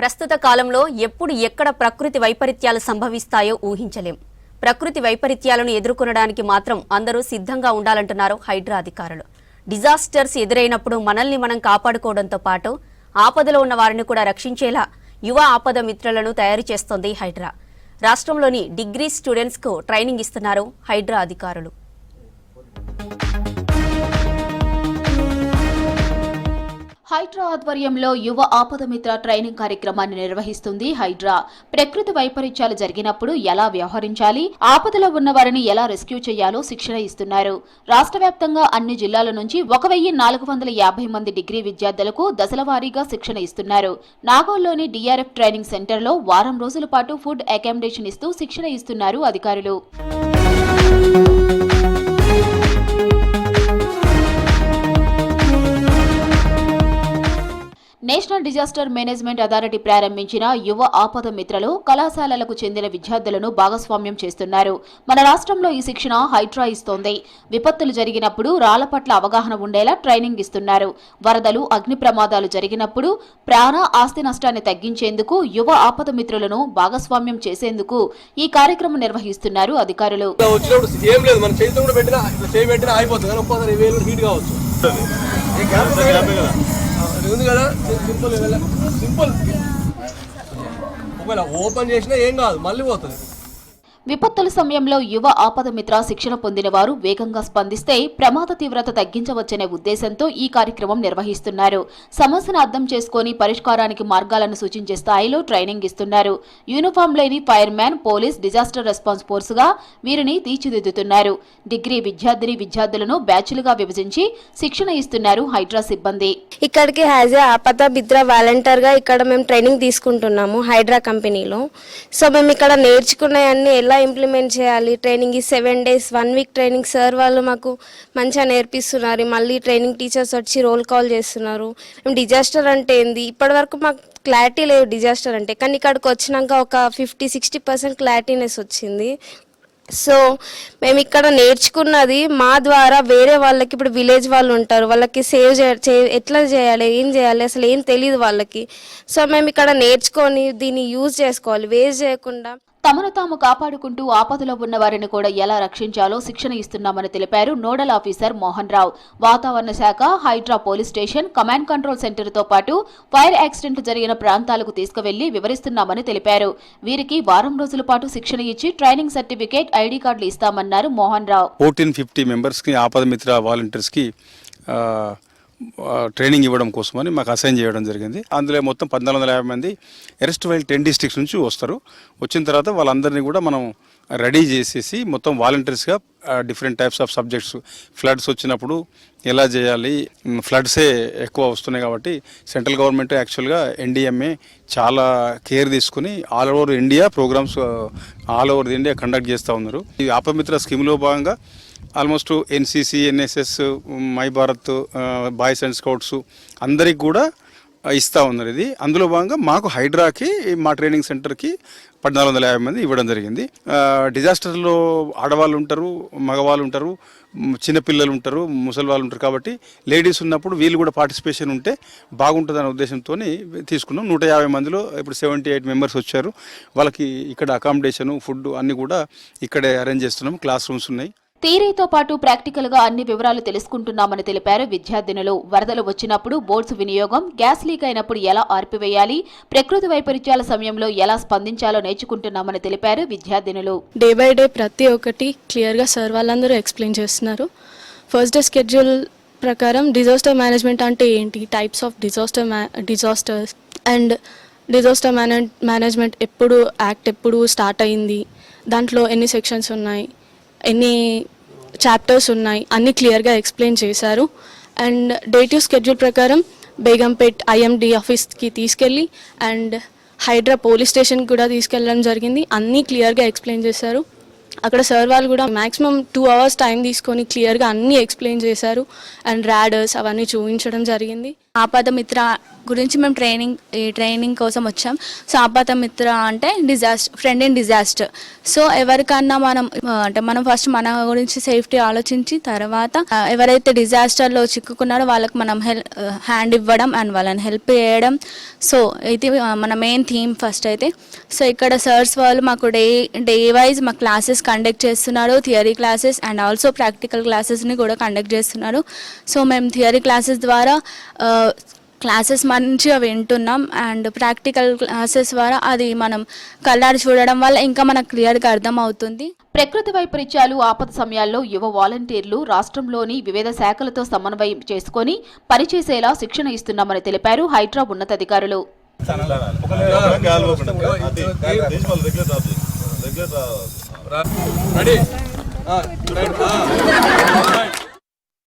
ప్రస్తుత కాలంలో ఎప్పుడు ఎక్కడ ప్రకృతి వైపరీత్యాలు సంభవిస్తాయో ఊహించలేం. ప్రకృతి వైపరీత్యాలను ఎదుర్కొనడానికి మాత్రం అందరూ సిద్ధంగా ఉండాలంటున్నారు హైడ్రా అధికారులు. డిజాస్టర్స్ ఎదురైనప్పుడు మనల్ని మనం కాపాడుకోవడంతో పాటు ఆపదలో ఉన్న వారిని కూడా రక్షించేలా యువ ఆపద మిత్రులను తయారు చేస్తోంది హైడ్రా. రాష్ట్రంలోని డిగ్రీ స్టూడెంట్స్ కు ట్రైనింగ్ ఇస్తున్నారు హైడ్రా అధికారులు. హైడ్రా ఆధ్వర్యంలో యువ ఆపద మిత్ర ట్రైనింగ్ కార్యక్రమాన్ని నిర్వహిస్తుంది హైడ్రా. ప్రకృతి వైపరీత్యాలు జరిగినప్పుడు ఎలా వ్యవహరించాలి, ఆపదలో ఉన్న వారిని ఎలా రెస్క్యూ చేయాలో శిక్షణ ఇస్తున్నారు. రాష్ట్ర వ్యాప్తంగా అన్ని జిల్లాల నుంచి 1450 మంది డిగ్రీ విద్యార్థులకు దశలవారీగా శిక్షణ ఇస్తున్నారు. నాగోల్లోని డిఆర్ఎఫ్ ట్రైనింగ్ సెంటర్లో వారం రోజుల పాటు ఫుడ్ అకామిడేషన్ ఇస్తూ శిక్షణ ఇస్తున్నారు అధికారులు. నేషనల్ డిజాస్టర్ మేనేజ్మెంట్ అథారిటీ ప్రారంభించిన యువ ఆపద మిత్రలు కళాశాలలకు చెందిన విద్యార్థులను భాగస్వామ్యం చేస్తున్నారు. మన రాష్ట్రంలో ఈ శిక్షణ హైడ్రా ఇస్తోంది. విపత్తులు జరిగినప్పుడు రాళ్ల పట్ల అవగాహన ఉండేలా ట్రైనింగ్ ఇస్తున్నారు. వరదలు, అగ్ని ప్రమాదాలు జరిగినప్పుడు ప్రాణ ఆస్తి నష్టాన్ని తగ్గించేందుకు యువ ఆపద మిత్రులను భాగస్వామ్యం చేసేందుకు ఈ కార్యక్రమం నిర్వహిస్తున్నారు అధికారులు. ఓపెన్ చేసినా ఏం కాదు, మళ్ళీ పోతుంది. విపత్తుల సమయంలో యువ ఆపద మిత్ర శిక్షణ పొందిన వారు వేగంగా స్పందిస్తే ప్రమాద తీవ్రత తగ్గించవచ్చనే ఉద్దేశంతో ఈ కార్యక్రమం నిర్వహిస్తున్నారు. సమస్యను అర్థం చేసుకుని పరిష్కారానికి మార్గాలను సూచించే స్థాయిలో ట్రైనింగ్ ఇస్తున్నారు. యూనిఫామ్ లేని fire man, police, disaster response force గా వీరిని తీర్చిదిద్దుతున్నారు. డిగ్రీ విద్యార్థులను బ్యాచ్లుగా విభజించి శిక్షణ ఇస్తున్నారు హైడ్రా సిబ్బంది. ఇక్కడికి యాజ్ ఏ ఆపద మిత్ర వాలంటీర్ గా ఇక్కడ మేము ట్రైనింగ్ తీసుకుంటున్నాము హైడ్రా కంపెనీలో. సో మేము ఇక్కడ నేర్చుకున్నాయన్నీ ఎలా ఇంప్లిమెంట్ చేయాలి, ట్రైనింగ్ ఈ 7 days 1 week ట్రైనింగ్ సార్ వాళ్ళు మాకు మంచిగా నేర్పిస్తున్నారు. మళ్ళీ ట్రైనింగ్ టీచర్స్ వచ్చి రోల్ కాల్ చేస్తున్నారు. మేము డిజాస్టర్ అంటే ఏంది ఇప్పటి వరకు మాకు క్లారిటీ లేదు డిజాస్టర్ అంటే, కానీ ఇక్కడికి వచ్చినాక ఒక 50-60% క్లారిటీనెస్ వచ్చింది. సో మేము ఇక్కడ నేర్చుకున్నది మా ద్వారా వేరే వాళ్ళకి, ఇప్పుడు విలేజ్ వాళ్ళు ఉంటారు, వాళ్ళకి ఎట్లా చేయాలి, ఏం చేయాలి అసలు ఏం తెలియదు వాళ్ళకి. సో మేము ఇక్కడ నేర్చుకొని దీన్ని యూజ్ చేసుకోవాలి, వేస్ట్ చేయకుండా. తమను తాము కాపాడుకుంటూ ఆపదలో ఉన్న వారిని కూడా ఎలా రక్షించాలో శిక్షణ ఇస్తున్నామని తెలిపారు నోడల్ ఆఫీసర్ మోహన్ రావు. వాతావరణ శాఖ, Hydraa police station, command control centre తో పాటు ఫైర్ యాక్సిడెంట్ జరిగిన ప్రాంతాలకు తీసుకువెళ్లి వివరిస్తున్నామని తెలిపారు. వీరికి వారం రోజుల పాటు శిక్షణ ఇచ్చి ట్రైనింగ్ సర్టిఫికేట్, ఐడి కార్డులు ఇస్తామన్నారు మోహన్ రావు. 1450 మెంబర్స్ కి ఆపద మిత్ర వాలంటీర్స్ కి ట్రైనింగ్ ఇవ్వడం కోసమని మాకు అసైన్ చేయడం జరిగింది. అందులో మొత్తం 1450 మంది ఎరెస్ట్ వైల్ 10 districts నుంచి వస్తారు. వచ్చిన తర్వాత వాళ్ళందరినీ కూడా మనం రెడీ చేసేసి మొత్తం వాలంటీర్స్గా different types of subjects, floods వచ్చినప్పుడు ఎలా చేయాలి, ఫ్లడ్సే ఎక్కువ వస్తున్నాయి కాబట్టి సెంట్రల్ గవర్నమెంట్ యాక్చువల్గా NDMA చాలా కేర్ తీసుకుని all over India programmes all over India conduct చేస్తూ ఉన్నారు. ఈ ఆపమిత్ర స్కీమ్లో భాగంగా almost NCC, NSS, my Bharat, boys and scouts అందరికి కూడా ఇస్తూ ఉన్నారు. ఇది అందులో భాగంగా మాకు హైడ్రాకి మా ట్రైనింగ్ సెంటర్కి 1450 మంది ఇవ్వడం జరిగింది. డిజాస్టర్లో ఆడవాళ్ళు ఉంటారు, మగవాళ్ళు ఉంటారు, చిన్నపిల్లలు ఉంటారు, ముసలి వాళ్ళు ఉంటారు. కాబట్టి లేడీస్ ఉన్నప్పుడు వీళ్ళు కూడా పార్టిసిపేషన్ ఉంటే బాగుంటుందనే ఉద్దేశంతో తీసుకున్నాం. 150 మందిలో ఇప్పుడు 78 మెంబర్స్ వచ్చారు. వాళ్ళకి ఇక్కడ అకామిడేషను, ఫుడ్ అన్నీ కూడా ఇక్కడే అరేంజ్ చేస్తున్నాం. క్లాస్ రూమ్స్ ఉన్నాయి. థియరీతో పాటు ప్రాక్టికల్ గా అన్ని వివరాలు తెలుసుకుంటున్నామని తెలిపారు విద్యార్థినులు. వరదలు వచ్చినప్పుడు బోట్స్ వినియోగం, గ్యాస్ లీక్ అయినప్పుడు ఎలా ఆర్పివేయాలి, ప్రకృతి వైపరీత్యాల సమయంలో ఎలా స్పందించాలో నేర్చుకుంటున్నామని తెలిపారు విద్యార్థినులు. డే బై డే ప్రతి ఒక్కటి క్లియర్ గా సార్ వాళ్ళందరూ ఎక్స్ప్లెయిన్ చేస్తున్నారు. ఫస్ట్ డే స్కెడ్యూల్ ప్రకారం డిజాస్టర్ మేనేజ్మెంట్ అంటే ఏంటి, types of disasters and disaster management ఎప్పుడు స్టార్ట్ అయింది, దాంట్లో ఎన్ని సెక్షన్స్ ఉన్నాయి, ఎన్ని చాప్టర్స్ ఉన్నాయి అన్నీ క్లియర్గా ఎక్స్ప్లెయిన్ చేశారు. అండ్ డే టు స్కెడ్యూల్ ప్రకారం బేగంపేట్ IMD ఆఫీస్కి తీసుకెళ్ళి అండ్ హైడ్రా పోలీస్ స్టేషన్కి కూడా తీసుకెళ్ళడం జరిగింది. అన్నీ క్లియర్గా ఎక్స్ప్లెయిన్ చేశారు. అక్కడ సార్ వాళ్ళు కూడా మ్యాక్సిమం 2 hours టైం తీసుకొని క్లియర్గా అన్నీ ఎక్స్ప్లెయిన్ చేశారు. అండ్ రాడర్స్ అవన్నీ చూపించడం జరిగింది. ఆపద మిత్ర గురించి మేము ట్రైనింగ్ కోసం వచ్చాం. సో ఆపద మిత్ర అంటే ఫ్రెండ్ ఇన్ డిజాస్టర్. సో ఎవరికన్నా మనం ఫస్ట్ మన గురించి సేఫ్టీ ఆలోచించి తర్వాత ఎవరైతే డిజాస్టర్లో చిక్కుకున్నారో వాళ్ళకి మనం హ్యాండ్ ఇవ్వడం అండ్ వాళ్ళని హెల్ప్ చేయడం. సో ఇది మన మెయిన్ థీమ్ ఫస్ట్ అయితే. సో ఇక్కడ సర్స్ వాళ్ళు మాకు డే వైజ్ మా క్లాసెస్ కండక్ట్ చేస్తున్నారు, theory classes and also practical క్లాసెస్ని కూడా కండక్ట్ చేస్తున్నారు. సో మేము థియరీ క్లాసెస్ ద్వారా క్లాసెస్ మంచిగా వింటున్నాం అండ్ ప్రాక్టికల్ క్లాసెస్ ద్వారా అది మనం కళ్ళారు చూడడం వల్ల ఇంకా మనకు క్లియర్గా అర్థమవుతుంది. ప్రకృతి వైపరీత్యాలు ఆపద సమయాల్లో యువ వాలంటీర్లు రాష్ట్రంలోని వివిధ శాఖలతో సమన్వయం చేసుకుని పనిచేసేలా శిక్షణ ఇస్తున్నామని తెలిపారు హైడ్రా ఉన్నతాధికారులు. రెడీ